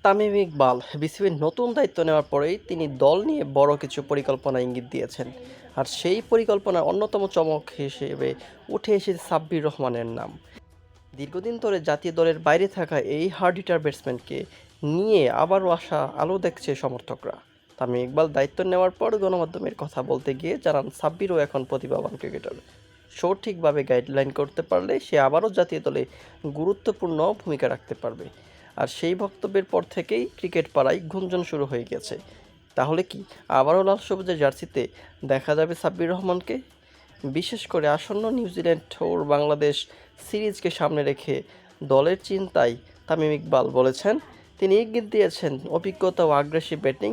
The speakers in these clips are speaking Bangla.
তামিম ইকবাল বিসিবির নতুন দায়িত্ব নেওয়ার পরেই তিনি দল নিয়ে বড় কিছু পরিকল্পনা ইঙ্গিত দিয়েছেন। আর সেই পরিকল্পনার অন্যতম চমক হিসেবে উঠে এসেছে সাব্বির রহমানের নাম। দীর্ঘদিন ধরে জাতীয় দলের বাইরে থাকা এই হার্ড হিটার ব্যাটসম্যানকে নিয়ে আবারও আলো দেখছে সমর্থকরা। তামিম ইকবাল দায়িত্ব নেওয়ার পর গণমাধ্যমের কথা বলতে গিয়ে জানান, সাব্বিরও এখন প্রতিভাবান ক্রিকেটার। সঠিকভাবে গাইডলাইন করতে পারলে সে আবারও জাতীয় দলে গুরুত্বপূর্ণ ভূমিকা রাখতে পারবে। আর সেই বক্তব্যের পর থেকেই ক্রিকেট পাড়ায় গুঞ্জন শুরু হয়ে গেছে। তাহলে কি আবারও লাল সবুজের জার্সিতে দেখা যাবে সাব্বির রহমানকে? বিশেষ করে আসন্ন নিউজিল্যান্ড ও বাংলাদেশ সিরিজকে সামনে রেখে দলের চিন্তায় তামিম ইকবাল বলেছেন, তিনি ইঙ্গিত দিয়েছেন অভিজ্ঞতা ও আগ্রাসী ব্যাটিং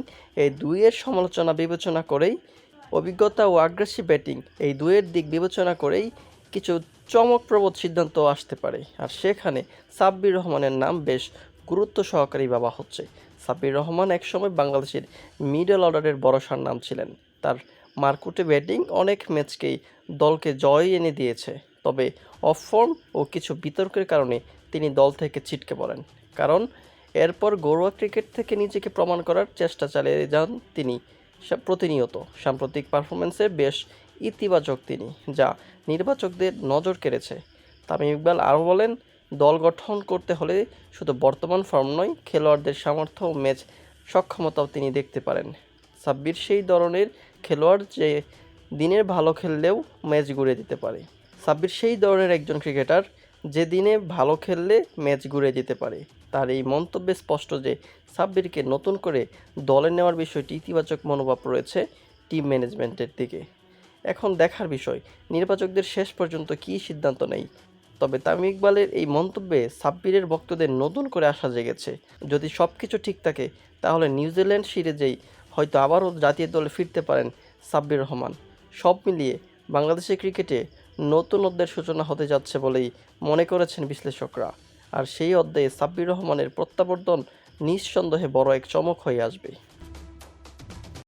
এই দুইয়ের দিক বিবেচনা করেই কিছু চমকপ্রদ সিদ্ধান্ত আসতে পারে। আর সেখানে সাব্বির রহমানের নাম বেশ গুরুত্ব সহকারেই ভাবা হচ্ছে। সাব্বির রহমান একসময় বাংলাদেশের মিডল অর্ডারের ভরসার নাম ছিলেন। তার মারকুটে ব্যাটিং অনেক ম্যাচকেই দলকে জয় এনে দিয়েছে। তবে অফ ফর্ম ও কিছু বিতর্কের কারণে তিনি দল থেকে ছিটকে পড়েন। কারণ এরপর ঘরোয়া ক্রিকেট থেকে নিজেকে প্রমাণ করার চেষ্টা চালিয়ে যান তিনি প্রতিনিয়ত। সাম্প্রতিক পারফরম্যান্সে বেশ ইতিবাচক তিনি, যা নির্বাচকদের নজর কেড়েছে। তামিম ইকবাল আরও বলেন, দল গঠন করতে হলে শুধু বর্তমান ফর্ম নয়, খেলোয়াড়দের সামর্থ্য ও ম্যাচ সক্ষমতাও তিনি দেখতে পারেন। সাব্বির সেই ধরনের খেলোয়াড় যে দিনের ভালো খেললেও ম্যাচ ঘুরে দিতে পারে। সাব্বির সেই ধরনের একজন ক্রিকেটার যে দিনে ভালো খেললে ম্যাচ ঘুরে যেতে পারে। তার এই মন্তব্যে স্পষ্ট যে সাব্বিরকে নতুন করে দলে নেওয়ার বিষয়টি ইতিবাচক মনোভাব রয়েছে টিম ম্যানেজমেন্টের দিকে। এখন দেখার বিষয় নির্বাচকদের শেষ পর্যন্ত কী সিদ্ধান্ত নেয়। তবে তামিম ইকবালের এই মন্তব্যে সাব্বিরের ভক্তদের নতুন করে আশা জেগেছে। যদি সব কিছু ঠিক থাকে তাহলে নিউজিল্যান্ড সিরিজেই হয়তো আবারও জাতীয় দলে ফিরতে পারেন সাব্বির রহমান। সব মিলিয়ে বাংলাদেশের ক্রিকেটে নতুন অধ্যায়ের সূচনা হতে যাচ্ছে বলেই মনে করেছেন বিশ্লেষকরা। আর সেই অধ্যায়ে সাব্বির রহমানের প্রত্যাবর্তন নিঃসন্দেহে বড় এক চমক হয়ে আসবে।